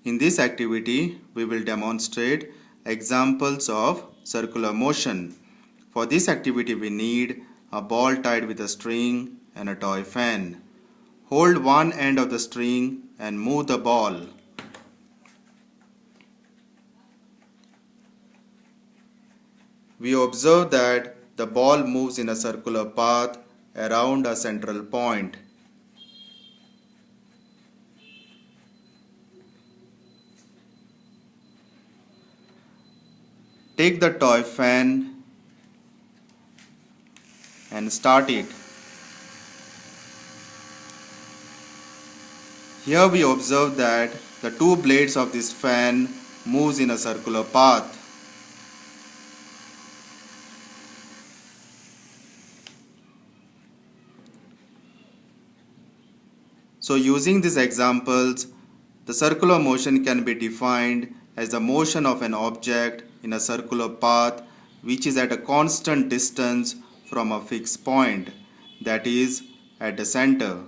In this activity, we will demonstrate examples of circular motion. For this activity, we need a ball tied with a string and a toy fan. Hold one end of the string and move the ball. We observe that the ball moves in a circular path around a central point. Take the toy fan and start it. Here we observe that the two blades of this fan moves in a circular path. So using these examples, the circular motion can be defined as the motion of an object in a circular path which is at a constant distance from a fixed point, that is, at the center.